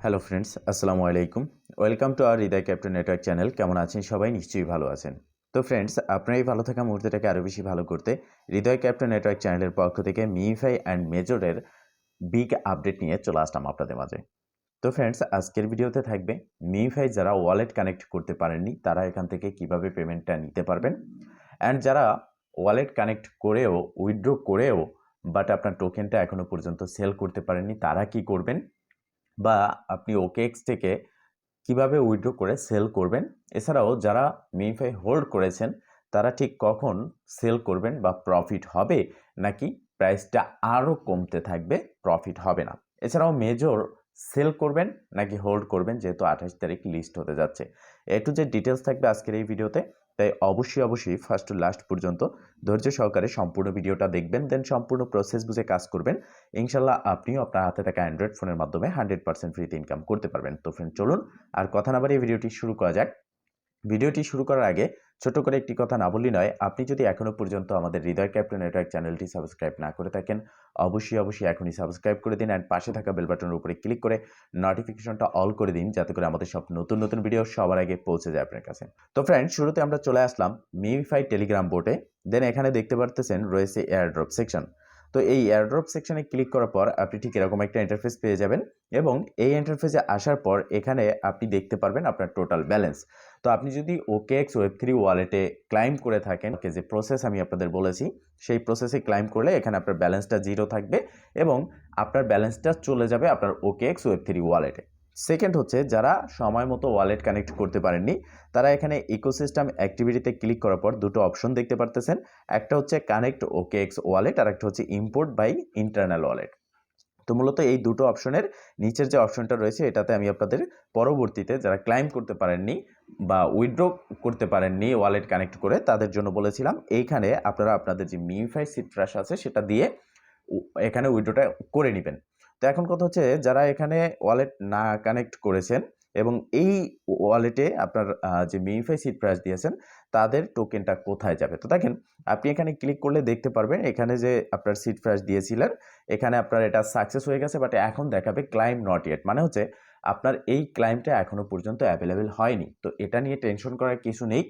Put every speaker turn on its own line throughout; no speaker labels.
Hello friends, আসসালামু আলাইকুম। Welcome to our Hridoy captain network channel. কেমন আছেন সবাই? নিশ্চয়ই ভালো আছেন। তো ফ্রেন্ডস, আপনার এই ভালো থাকা মুহূর্তটাকে আরও বেশি ভালো করতে হৃদয় ক্যাপ্টেন নেটওয়ার্ক চ্যানেলের পক্ষ থেকে মিইফাই অ্যান্ড মেজরের বিগ আপডেট নিয়ে চলে আসলাম আপনাদের মাঝে। তো ফ্রেন্ডস, আজকের ভিডিওতে থাকবে মিইফাই যারা ওয়ালেট কানেক্ট করতে পারেননি তারা এখান থেকে কিভাবে পেমেন্টটা নিতে পারবেন, অ্যান্ড যারা ওয়ালেট কানেক্ট করেও উইথড্র করেও বাট আপনার টোকেনটা এখনও পর্যন্ত সেল করতে পারেননি তারা কি করবেন, বা আপনি ওকেএক্স থেকে কিভাবে উইথড্র করে সেল করবেন, এছাড়াও যারা মিইফাই হোল্ড করেছেন তারা ঠিক কখন সেল করবেন বা প্রফিট হবে নাকি প্রাইসটা আরও কমতে থাকবে, প্রফিট হবে না। এছাড়াও মেজর সেল করবেন নাকি হোল্ড করবেন, যেহেতু 28 তারিখ লিস্ট হতে যাচ্ছে। একটু যে ডিটেলস থাকবে আজকের এই ভিডিওতে, তাই অবশ্যই ফার্স্ট টু লাস্ট পর্যন্ত ধৈর্য সহকারে সম্পূর্ণ ভিডিওটা দেখবেন, দেন সম্পূর্ণ প্রসেস বুঝে কাজ করবেন। ইনশাল্লাহ আপনিও আপনার হাতে থাকা অ্যান্ড্রয়েড ফোনের মাধ্যমে 100% ফ্রিতে ইনকাম করতে পারবেন। তো ফ্রেন্ড, চলুন আর কথা না বাড়িয়ে ভিডিওটি শুরু করা যাক। ভিডিওটি শুরু করার আগে ছোট করে একটি কথা না বললেই নয়, আপনি যদি এখনও পর্যন্ত আমাদের হৃদয় ক্যাপ্টেন নেটওয়ার্ক চ্যানেলটি সাবস্ক্রাইব না করে থাকেন, অবশ্যই এখনই সাবস্ক্রাইব করে দিন অ্যান্ড পাশে থাকা বেল বাটনের উপরে ক্লিক করে নোটিফিকেশনটা অল করে দিন, যাতে করে আমাদের সব নতুন ভিডিও সবার আগে পৌঁছে যায় আপনার কাছে। তো ফ্রেন্ড, শুরুতে আমরা চলে আসলাম মিইফাই টেলিগ্রাম বোটে। দেন এখানে দেখতে পারতেছেন রয়েছে এয়ারড্রপ সেকশন। তো এই এয়ারড্রপ সেকশনে ক্লিক করার পর আপনি ঠিক এরকম একটা ইন্টারফেস পেয়ে যাবেন, এবং এই ইন্টারফেসে আসার পর এখানে আপনি দেখতে পারবেন আপনার টোটাল ব্যালেন্স। তো আপনি যদি ওকেএক্স ওয়েব3 ওয়ালেটে ক্লাইম করে থাকেন, যে প্রসেস আমি আপনাদের বলেছি সেই প্রসেসে ক্লাইম করলে এখানে আপনার ব্যালেন্সটা 0 থাকবে এবং আপনার ব্যালেন্সটা চলে যাবে আপনার ওকেএক্স ওয়েব3 ওয়ালেটে। সেকেন্ড হচ্ছে, যারা সময় মতো ওয়ালেট কানেক্ট করতে পারেননি তারা এখানে ইকোসিস্টেম অ্যাক্টিভিটিতে ক্লিক করার পর দুটো অপশন দেখতে পারতেছেন। একটা হচ্ছে কানেক্ট ওকেএক্স ওয়ালেট আর একটা হচ্ছে ইম্পোর্ট বাই ইন্টারনাল ওয়ালেট। তো মূলত এই দুটো অপশনের নিচের যে অপশনটা রয়েছে এটাতে আমি আপনাদের পরবর্তীতে যারা ক্লাইম করতে পারেননি বা উইথড্র করতে পারেননি ওয়ালেট কানেক্ট করে তাদের জন্য বলেছিলাম, এইখানে আপনারা আপনাদের যে মিইফাই সিড ফ্র্যাশ আছে সেটা দিয়ে এখানে উইথড্রটা করে নেবেন। তো এখন কথা হচ্ছে, যারা এখানে ওয়ালেট না কানেক্ট করেছেন এবং এই ওয়ালেটে আপনার যে মিইফাই সিড ফ্র্যাশ দিয়েছেন তাদের টোকেনটা কোথায় যাবে। তো দেখেন, আপনি এখানে ক্লিক করলে দেখতে পারবেন এখানে যে আপনার সিড ফ্র্যাশ দিয়েছিলেন এখানে আপনার এটা সাকসেস হয়ে গেছে, বাট এখন দেখাবে ক্লাইম নট ইয়েট, মানে হচ্ছে আপনার এই ক্লাইমটা এখনো পর্যন্ত অ্যাভেলেবেল হয়নি। তো এটা নিয়ে টেনশন করার কিছু নেই,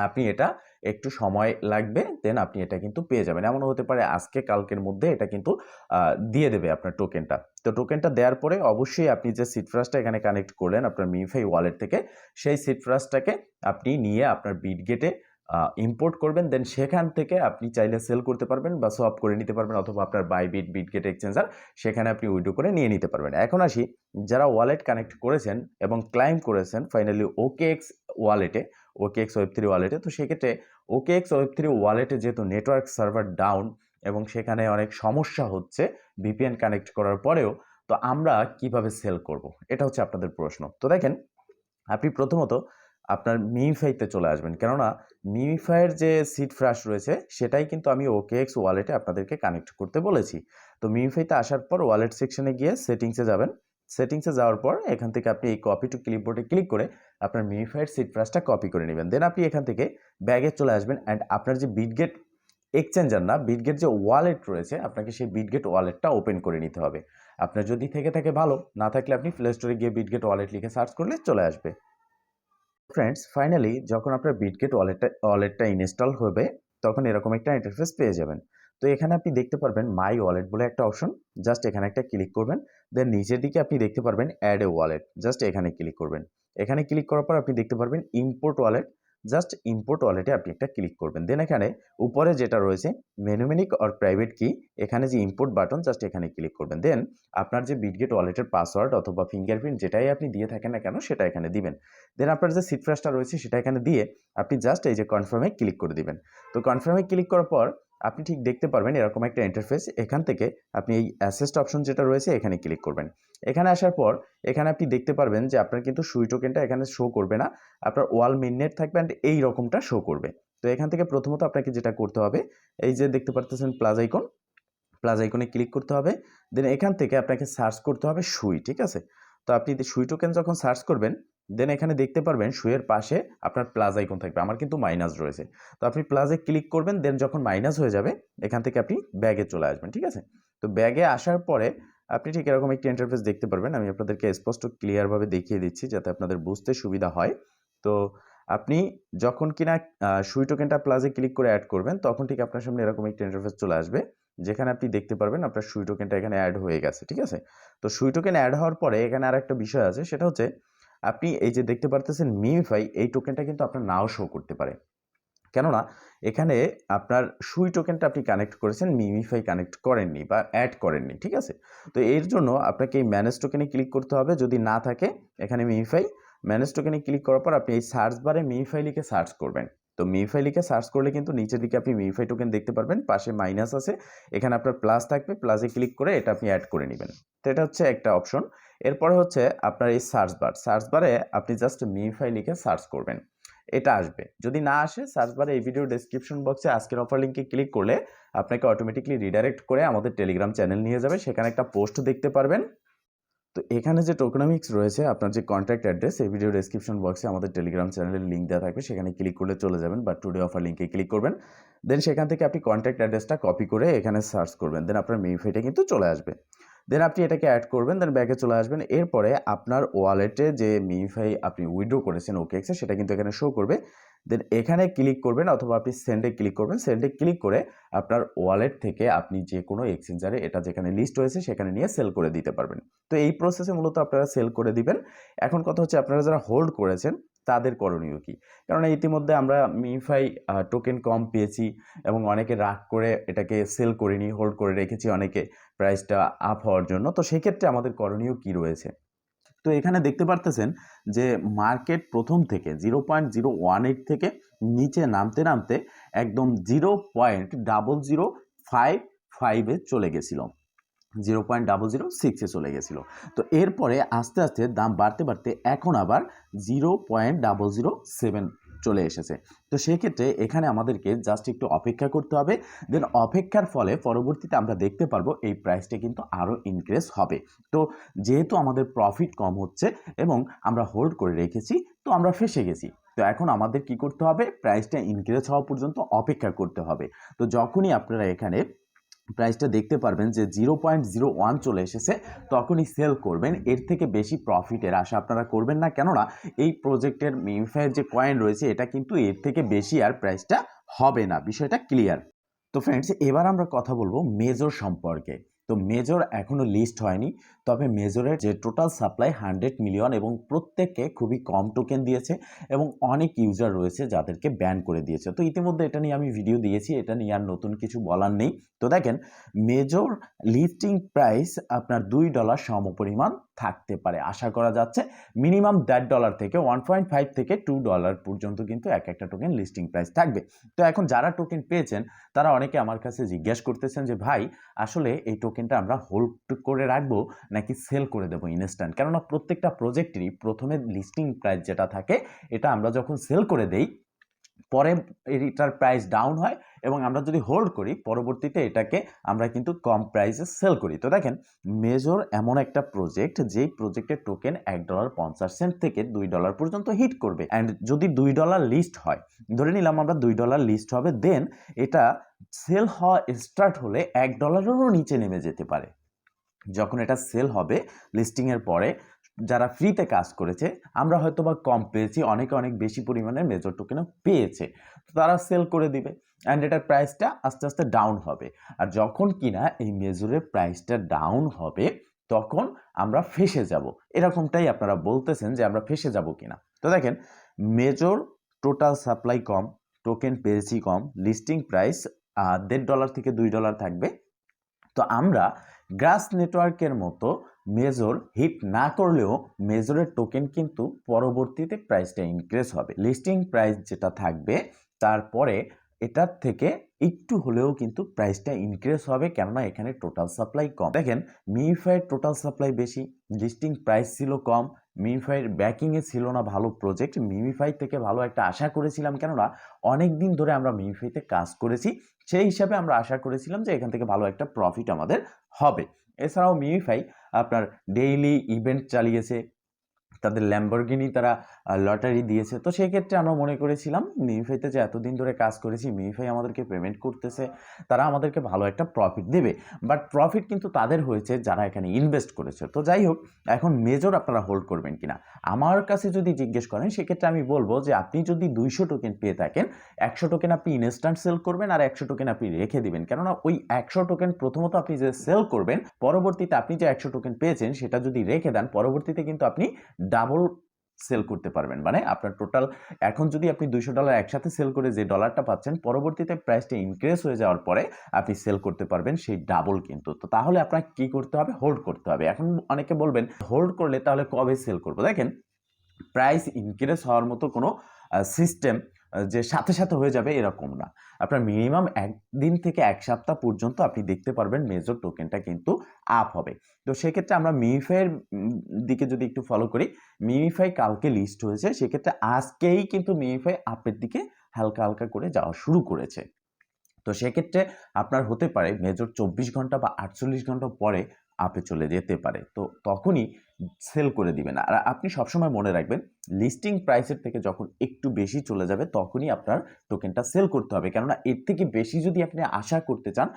আপনি এটা একটু সময় লাগবে, দেন আপনি এটা কিন্তু পেয়ে যাবেন। এমনও হতে পারে আজকে কালকের মধ্যে এটা কিন্তু দিয়ে দেবে আপনার টোকেনটা। তো টোকেনটা দেওয়ার পরে অবশ্যই আপনি যে সিড ফ্রাস্টটা এখানে কানেক্ট করলেন আপনার মিইফাই ওয়ালেট থেকে, সেই সিড ফ্রাস্টটাকে আপনি নিয়ে আপনার বিটগেটে ইম্পোর্ট করবেন, দেন সেখান থেকে আপনি চাইলে সেল করতে পারবেন বা সোয়াপ করে নিতে পারবেন, অথবা আপনার বাইবিট বিটগেট এক্সচেঞ্জার সেখানে আপনি উইথড্র করে নিয়ে নিতে পারবেন। এখন আসি, যারা ওয়ালেট কানেক্ট করেছেন এবং ক্লাইম করেছেন ফাইনালি ওকেএক্স ওয়ালেটে, ওকেএক্স ওয়েব3 ওয়ালেটে, তো সেক্ষেত্রে ওকেএক্স ওয়েব3 ওয়ালেটে যেহেতু নেটওয়ার্ক সার্ভার ডাউন এবং সেখানে অনেক সমস্যা হচ্ছে ভিপিএন কানেক্ট করার পরেও, তো আমরা কিভাবে সেল করব, এটা হচ্ছে আপনাদের প্রশ্ন। তো দেখেন, আপনি প্রথমত আপনার মিইফাইতে চলে আসবেন, কেননা মিইফাইয়ের যে সিড ফ্র্যাশ রয়েছে সেটাই কিন্তু আমি ওকেএক্স ওয়ালেটে আপনাদেরকে কানেক্ট করতে বলেছি। তো মিইফাইতে আসার পর ওয়ালেট সেকশনে গিয়ে সেটিংসে যাবেন। সেটিংসে যাওয়ার পর এখান থেকে আপনি এই কপি টু ক্লিপবোর্ডে ক্লিক করে আপনার মিইফাইয়ের সিড ফ্র্যাশটা কপি করে নেবেন। দেন আপনি এখান থেকে ব্যাগে চলে আসবেন অ্যান্ড আপনার যে বিটগেট এক্সচেঞ্জার না, বিটগেট যে ওয়ালেট রয়েছে আপনাকে সেই বিটগেট ওয়ালেটটা ওপেন করে নিতে হবে। আপনার যদি থেকে থাকে ভালো, না থাকলে আপনি প্লে স্টোরে গিয়ে বিটগেট ওয়ালেট লিখে সার্চ করলে চলে আসবে। ফ্রেন্ডস, ফাইনালি যখন আপনার বিটগেট ওয়ালেটটা ইনস্টল হবে তখন এরকম একটা ইন্টারফেস পেয়ে যাবেন। তো এখানে আপনি দেখতে পারবেন মাই ওয়ালেট বলে একটা অপশন, জাস্ট এখানে একটা ক্লিক করবেন। দেন নিচের দিকে আপনি দেখতে পারবেন অ্যাড এ ওয়ালেট, জাস্ট এখানে ক্লিক করবেন। এখানে ক্লিক করার পর আপনি দেখতে পারবেন ইম্পোর্ট ওয়ালেট, জাস্ট ইম্পোর্ট ওয়ালেটে আপনি একটা ক্লিক করবেন। দেন এখানে উপরে যেটা রয়েছে মেনুমেনিক অর প্রাইভেট কি, এখানে যে ইম্পোর্ট বাটন জাস্ট এখানে ক্লিক করবেন। দেন আপনার যে বিটগেট ওয়ালেটের পাসওয়ার্ড অথবা ফিঙ্গারপ্রিন্ট যেটাই আপনি দিয়ে থাকেন না কেন সেটা এখানে দিবেন। দেন আপনার যে সিড ফ্র্যাশটা রয়েছে সেটা এখানে দিয়ে আপনি জাস্ট এই যে কনফার্মে ক্লিক করে দিবেন। তো কনফার্মে ক্লিক করার পর আপনি ঠিক দেখতে পারবেন এরকম একটা ইন্টারফেস। এখান থেকে আপনি এই অ্যাসেস্ট অপশন যেটা রয়েছে এখানে ক্লিক করবেন। এখানে আসার পর এখানে আপনি দেখতে পারবেন যে আপনার কিন্তু সুই টোকেনটা এখানে শো করবে না, আপনার ওয়াল মেইননেট থাকবে অ্যান্ড এই রকমটা শো করবে। তো এখান থেকে প্রথমত আপনাকে যেটা করতে হবে, এই যে দেখতে পারতেছেন প্লাস আইকন, প্লাস আইকনে ক্লিক করতে হবে। দেন এখান থেকে আপনাকে সার্চ করতে হবে সুই, ঠিক আছে? তো আপনি সুই টোকেন যখন সার্চ করবেন দেন এখানে দেখতে পারবেন সুইয়ের পাশে আপনার প্লাস আইকন থাকবে, আমার কিন্তু মাইনাস রয়েছে। তো আপনি প্লাসে ক্লিক করবেন, দেন যখন মাইনাস হয়ে যাবে এখান থেকে আপনি ব্যাগে চলে আসবেন, ঠিক আছে? তো ব্যাগে আসার পরে আপনি ঠিক এরকম একটি ইন্টারফেস দেখতে পারবেন। আমি আপনাদেরকে স্পষ্ট ক্লিয়ারভাবে দেখিয়ে দিচ্ছি যাতে আপনাদের বুঝতে সুবিধা হয়। তো আপনি যখন কিনা সুই টোকেনটা প্লাসে ক্লিক করে অ্যাড করবেন, তখন ঠিক আপনার সামনে এরকম একটি ইন্টারফেস চলে আসবে। যেখানে আপনি দেখতে পারবেন আপনার সুই টোকেনটা এখানে অ্যাড হয়ে গেছে। ঠিক আছে? তো সুই টোকেন অ্যাড হওয়ার পরে এখানে আরেকটা বিষয় আছে, সেটা হচ্ছে আপনি এই যে দেখতে পারতেছেন মিমিফাই, এই টোকেনটা কিন্তু আপনার নাও শো করতে পারে। কেননা এখানে আপনার সুই টোকেনটা আপনি কানেক্ট করেছেন, মিমিফাই কানেক্ট করেননি বা অ্যাড করেননি। ঠিক আছে? তো এর জন্য আপনাকে এই ম্যানেজ টোকেনে ক্লিক করতে হবে। যদি না থাকে এখানে মিমিফাই, ম্যানেজ টোকেনে ক্লিক করার পর আপনি এই সার্চ বারে মিমিফাই লিখে সার্চ করবেন। তো মিমিফাই লিখে সার্চ করলে কিন্তু নিচের দিকে আপনি মিমিফাই টোকেন দেখতে পারবেন, পাশে মাইনাস আছে, এখানে আপনার প্লাস থাকবে, প্লাসে ক্লিক করে এটা আপনি অ্যাড করে নেবেন। তো এটা হচ্ছে একটা অপশন। এরপরে হচ্ছে আপনার এই সার্চ বারে আপনি জাস্ট মিমিফাই লিখে সার্চ করবেন, এটা আসবে। যদি না আসে সার্চ বারে এই ভিডিও ডেসক্রিপশন বক্সে আজকের অফার লিঙ্কে ক্লিক করলে আপনাকে অটোমেটিকলি রিডাইরেক্ট করে আমাদের টেলিগ্রাম চ্যানেল নিয়ে যাবে, সেখানে একটা পোস্ট দেখতে পারবেন। তো এখানে যে টোকেনমিক্স রয়েছে, আপনার যে কন্ট্যাক্ট অ্যাড্রেস, এই ভিডিও ডেসক্রিপশন বক্সে আমাদের টেলিগ্রাম চ্যানেলের লিঙ্ক দেওয়া থাকবে, সেখানে ক্লিক করলে চলে যাবেন বা টুডে অফার লিঙ্কে ক্লিক করবেন। দেন সেখান থেকে আপনি কন্ট্যাক্ট অ্যাড্রেসটা কপি করে এখানে সার্চ করবেন, দেন আপনার মিমিফাইটা কিন্তু চলে আসবে। দেন আপনি এটাকে অ্যাড করবেন, দেন ব্যাকে চলে আসবেন। এরপরে আপনার ওয়ালেটে যে মিমিফাই আপনি উইথড্র করেছেন ওকেএক্সে, সেটা কিন্তু এখানে শো করবে। দেন এখানে ক্লিক করবেন অথবা আপনি সেন্ডে ক্লিক করবেন। সেন্ডে ক্লিক করে আপনার ওয়ালেট থেকে আপনি যে কোনো এক্সচেঞ্জারে এটা যেখানে লিস্ট হয়েছে সেখানে নিয়ে সেল করে দিতে পারবেন। তো এই প্রসেসে মূলত আপনারা সেল করে দিবেন। এখন কথা হচ্ছে আপনারা যারা হোল্ড করেছেন তাদের করণীয় কী? কারণ ইতিমধ্যে আমরা মিমিফাই টোকেন কম পেয়েছি এবং অনেকে রাগ করে এটাকে সেল করিনি, হোল্ড করে রেখেছি অনেকে প্রাইসটা আপ হওয়ার জন্য। তো সেক্ষেত্রে আমাদের করণীয় কী রয়েছে? তো এখানে দেখতে পারতেছেন যে মার্কেট প্রথম থেকে 0.018 থেকে নিচে নামতে নামতে একদম 0.0055 এ চলে গেছিল, 0.006 এ চলে গেছিল। তো এরপরে আস্তে আস্তে দাম বাড়তে বাড়তে এখন আবার 0.007 চলে এসেছে। তো সেক্ষেত্রে এখানে আমাদেরকে জাস্ট একটু অপেক্ষা করতে হবে। দেন অপেক্ষার ফলে পরবর্তীতে আমরা দেখতে পারবো এই প্রাইসটা কিন্তু আরও ইনক্রিজ হবে। তো যেহেতু আমাদের প্রফিট কম হচ্ছে এবং আমরা হোল্ড করে রেখেছি, তো আমরা ফেঁসে গেছি। তো এখন আমাদের কি করতে হবে? প্রাইসটা ইনক্রিজ হওয়া পর্যন্ত অপেক্ষা করতে হবে। তো যখনই আপনারা এখানে প্রাইসটা দেখতে পারবেন যে 0.01 চলে এসেছে, তখনই সেল করবেন। এর থেকে বেশি প্রফিটের আশা আপনারা করবেন না, কেননা এই প্রজেক্টের মিমিফাইয়ের যে কয়েন রয়েছে এটা কিন্তু এর থেকে বেশি আর প্রাইসটা হবে না, বিষয়টা ক্লিয়ার। তো ফ্রেন্ডস, এবার আমরা কথা বলবো মেজর সম্পর্কে। তো মেজর এখনও লিস্ট হয়নি, তবে মেজরের যে টোটাল সাপ্লাই 100 মিলিয়ন এবং প্রত্যেককে খুবই কম টোকেন দিয়েছে এবং অনেক ইউজার রয়েছে যাদেরকে ব্যান করে দিয়েছে। তো ইতিমধ্যে এটা নিয়ে আমি ভিডিও দিয়েছি, এটা নিয়ে আর নতুন কিছু বলার নেই। তো দেখেন, মেজর লিস্টিং প্রাইস আপনার $2 সমপরিমাণ থাকতে পারে, আশা করা যাচ্ছে। মিনিমাম $1.5 থেকে 1.5 থেকে $2 পর্যন্ত কিন্তু এক একটা টোকেন লিস্টিং প্রাইস থাকবে। তো এখন যারা টোকেন পেয়েছেন তারা অনেকে আমার কাছে জিজ্ঞাসা করতেছেন যে ভাই, আসলে এই টোকেনটা আমরা হোল্ড করে রাখবো নাকি সেল করে দেবো ইনস্ট্যান্ট? কেননা প্রত্যেকটা প্রজেক্টেরই প্রথমে লিস্টিং প্রাইস যেটা থাকে, এটা আমরা যখন সেল করে দেই, পরে এটার প্রাইস ডাউন হয় এবং আমরা যদি হোল্ড করি পরবর্তীতে এটাকে আমরা কিন্তু কম প্রাইসে সেল করি। তো দেখেন, মেজর এমন একটা প্রজেক্ট যেই প্রজেক্টের টোকেন $1.50 থেকে $2 পর্যন্ত হিট করবে। অ্যান্ড যদি $2 লিস্ট হয়, ধরে নিলাম আমরা $2 লিস্ট হবে, দেন এটা সেল হওয়া স্টার্ট হলে $1-এরও নিচে নেমে যেতে পারে। যখন এটা সেল হবে লিস্টিংয়ের পরে, যারা ফ্রিতে কাজ করেছে, আমরা হয়তো বা কম পেয়েছি, অনেকে অনেক বেশি পরিমাণে মেজর টোকেনও পেয়েছে, তো তারা সেল করে দিবে অ্যান্ড এটার প্রাইসটা আস্তে আস্তে ডাউন হবে। আর যখন কিনা এই মেজরের প্রাইসটা ডাউন হবে, তখন আমরা ফেঁসে যাব। এরকমটাই আপনারা বলতেছেন যে আমরা ফেঁসে যাব কিনা। তো দেখেন, মেজর টোটাল সাপ্লাই কম, টোকেন পেয়েছি কম, লিস্টিং প্রাইস $1.5 থেকে $2 থাকবে। তো আমরা গ্রাস নেটওয়ার্কের মতো মেজর হিট না করলেও মেজরের টোকেন কিন্তু পরবর্তীতে প্রাইসটা ইনক্রিজ হবে। লিস্টিং প্রাইস যেটা থাকবে তারপরে এটার থেকে একটু হলেও কিন্তু প্রাইসটা ইনক্রিজ হবে, কেননা এখানে টোটাল সাপ্লাই কম। দেখেন, মিমিফাইয়ের টোটাল সাপ্লাই বেশি, লিস্টিং প্রাইস ছিল কম, মিমিফাইয়ের ব্যাকিংয়ে ছিল না ভালো প্রজেক্ট। মিমিফাই থেকে ভালো একটা আশা করেছিলাম, কেননা অনেক দিন ধরে আমরা মিমিফাইতে কাজ করেছি, সেই হিসাবে আমরা আশা করেছিলাম যে এখান থেকে ভালো একটা প্রফিট আমাদের হবে। এছাড়াও মিমিফাই আপনার ডেইলি ইভেন্ট চালিয়েছে, তাদের ল্যাম্বরগিনি তারা লটারি দিয়েছে। তো সেক্ষেত্রে আমরা মনে করেছিলাম মিনিফাইতে যে এতদিন ধরে কাজ করেছি, মিনিফাই আমাদেরকে পেমেন্ট করতেছে, তারা আমাদেরকে ভালো একটা প্রফিট দেবে। বাট প্রফিট কিন্তু তাদের হয়েছে যারা এখানে ইনভেস্ট করেছে। তো যাই হোক, এখন মেজর আপনারা হোল্ড করবেন কিনা আমার কাছে যদি জিজ্ঞেস করেন, সেক্ষেত্রে আমি বলবো যে আপনি যদি 200 টোকেন পেয়ে থাকেন, 100 টোকেন আপনি ইনস্ট্যান্ট সেল করবেন আর 100 টোকেন আপনি রেখে দিবেন। কেননা ওই 100 টোকেন প্রথমত আপনি যে সেল করবেন, পরবর্তীতে আপনি যে 100 টোকেন পেয়েছেন সেটা যদি রেখে দেন, পরবর্তীতে কিন্তু আপনি ডাবল সেল করতে পারবেন। মানে আপনার টোটাল এখন যদি আপনি $200 একসাথে সেল করে যে ডলারটা পাচ্ছেন, পরবর্তীতে প্রাইসটা ইনক্রিজ হয়ে যাওয়ার পরে আপনি সেল করতে পারবেন সেই ডাবল কিন্তু। তো তাহলে আপনাকে কি করতে হবে? হোল্ড করতে হবে। এখন অনেকে বলবেন হোল্ড করলে তাহলে কবে সেল করব? দেখেন, প্রাইস ইনক্রিজ হওয়ার মতো কোনো সিস্টেম যে সাথে সাথে হয়ে যাবে এরকম না। আপনার মিনিমাম 1 দিন থেকে 1 সপ্তাহ পর্যন্ত আপনি দেখতে পারবেন মেজর টোকেনটা কিন্তু আপ হবে। তো সেক্ষেত্রে আমরা মিমিফাইয়ের দিকে যদি একটু ফলো করি, মিমিফাই কালকে লিস্ট হয়েছে, সেক্ষেত্রে আজকেই কিন্তু মিমিফাই আপের দিকে হালকা হালকা করে যাওয়া শুরু করেছে। তো সেক্ষেত্রে আপনার হতে পারে মেজর 24 ঘন্টা বা 48 ঘন্টা পরে আপে চলে যেতে পারে। তো তখনই সেল করে দিবেন। আর আপনি সবসময় মনে রাখবেন, লিস্টিং প্রাইসের থেকে যখন একটু বেশি চলে যাবে তখনই আপনার টোকেনটা সেল করতে হবে। কেননা এর থেকে বেশি যদি আপনি আশা করতে চান,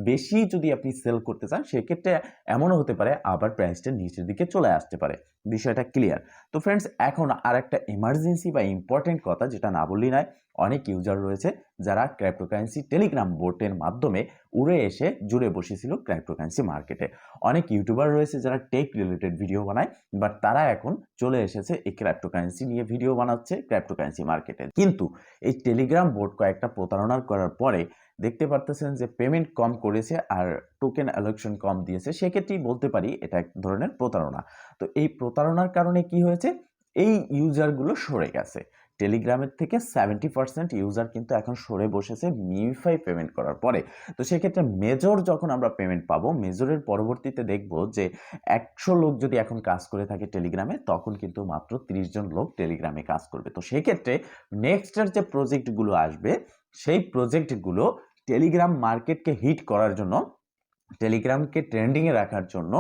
বেশি যদি আপনি সেল করতে চান, সেক্ষেত্রে এমনও হতে পারে আবার প্রাইসটা নিচের দিকে চলে আসতে পারে। বিষয়টা ক্লিয়ার? তো ফ্রেন্ডস, এখন আর একটা এমার্জেন্সি বা ইম্পর্টেন্ট কথা যেটা না বললেই নয়, অনেক ইউজার রয়েছে যারা ক্রিপ্টোকারেন্সি টেলিগ্রাম বোটের মাধ্যমে উড়ে এসে জুড়ে বসেছিল ক্রিপ্টোকারেন্সি মার্কেটে। অনেক ইউটিউবার রয়েছে যারা টেক রিলেটেড ভিডিও বানায়, বাট তারা এখন চলে এসেছে এই ক্রিপ্টোকারেন্সি নিয়ে ভিডিও বানাচ্ছে ক্রিপ্টোকারেন্সি মার্কেটে। কিন্তু এই টেলিগ্রাম বোট কয়েকটা প্রতারণা করার পরে দেখতে পারতেছেন যে পেমেন্ট কম করেছে আর টোকেন অ্যালোকেশন কম দিয়েছে। সেক্ষেত্রেই বলতে পারি এটা এক ধরনের প্রতারণা। তো এই প্রতারণার কারণে কি হয়েছে? এই ইউজারগুলো সরে গেছে। টেলিগ্রামের থেকে 70% ইউজার কিন্তু এখন সরে বসেছে মিমিফাই পেমেন্ট করার পরে। তো সেক্ষেত্রে মেজর যখন আমরা পেমেন্ট পাবো, মেজরের পরবর্তীতে দেখব যে 100 লোক যদি এখন কাজ করে থাকে টেলিগ্রামে, তখন কিন্তু মাত্র 30 জন লোক টেলিগ্রামে কাজ করবে। তো সেক্ষেত্রে নেক্সটের যে প্রজেক্টগুলো আসবে, সেই প্রজেক্টগুলো টেলিগ্রাম মার্কেটকে হিট করার জন্য, টেলিগ্রামকে ট্রেন্ডিংয়ে রাখার জন্য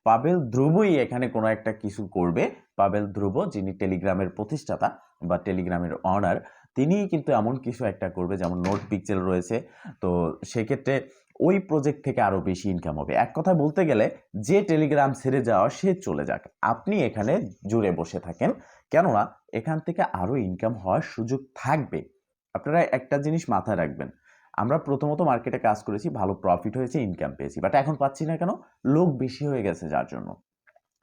পাবেল ধ্রুবই এখানে কোনো একটা কিছু করবে। পাবেল ধ্রুব, যিনি টেলিগ্রামের প্রতিষ্ঠাতা বা টেলিগ্রামের অনার, তিনিই কিন্তু এমন কিছু একটা করবে, যেমন নোট পিক্সেল রয়েছে। তো সেক্ষেত্রে ওই প্রজেক্ট থেকে আরও বেশি ইনকাম হবে। এক কথায় বলতে গেলে, যে টেলিগ্রাম ছেড়ে যাওয়া সে চলে যাক, আপনি এখানে জুড়ে বসে থাকেন, কেননা এখান থেকে আরও ইনকাম হওয়ার সুযোগ থাকবে। আপনারা একটা জিনিস মাথায় রাখবেন, আমরা প্রথমত মার্কেটে কাজ করেছি, ভালো প্রফিট হয়েছে, ইনকাম পেয়েছি, বাট এখন পাচ্ছি না কেন? লোক বেশি হয়ে গেছে যার জন্য।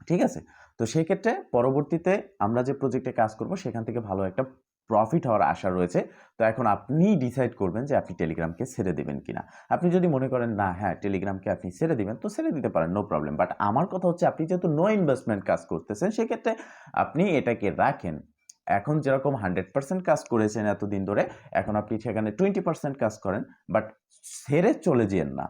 ঠিক আছে? তো সেক্ষেত্রে পরবর্তীতে আমরা যে প্রজেক্টে কাজ করব সেখান থেকে ভালো একটা প্রফিট হওয়ার আশা রয়েছে। তো এখন আপনি ডিসাইড করবেন যে আপনি টেলিগ্রামকে ছেড়ে দিবেন কিনা। আপনি যদি মনে করেন না, হ্যাঁ টেলিগ্রামকে আপনি ছেড়ে দিবেন, তো ছেড়ে দিতে পারেন, নো প্রবলেম। বাট আমার কথা হচ্ছে, আপনি যেহেতু নো ইনভেস্টমেন্ট কাজ করতেছেন, সেক্ষেত্রে আপনি এটাকে রাখেন। এখন যেরকম 100% কাজ করেছেন এতদিন ধরে, এখন আপনি সেখানে 20% কাজ করেন, বাট ছেড়ে চলে যেয়েন না।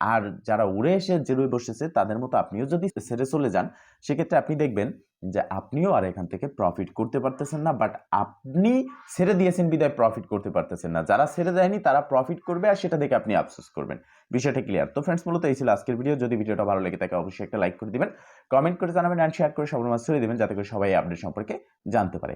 আর যারা উড়ে এসে জেলে বসেছে তাদের মতো আপনিও যদি ছেড়ে চলে যান, সেক্ষেত্রে আপনি দেখবেন যে আপনিও আর এখান থেকে প্রফিট করতে পারতেছেন না। বাট আপনি ছেড়ে দিয়েছেন বিদায় প্রফিট করতে পারতেছেন না। যারা ছেড়ে দেয়নি তারা প্রফিট করবে, আর সেটা দেখে আপনি আফসোস করবেন। বিষয়টা ক্লিয়ার? তো ফ্রেন্ডস, মূলত এই ছিল আজকের ভিডিও। যদি ভিডিওটা ভালো লেগে থাকে অবশ্যই একটা লাইক করে দিবেন, কমেন্ট করে জানাবেন, অ্যান্ড শেয়ার করে সবার মাঝে ছড়িয়ে দিবেন, যাতে করে সবাই আপডেট সম্পর্কে জানতে পারে।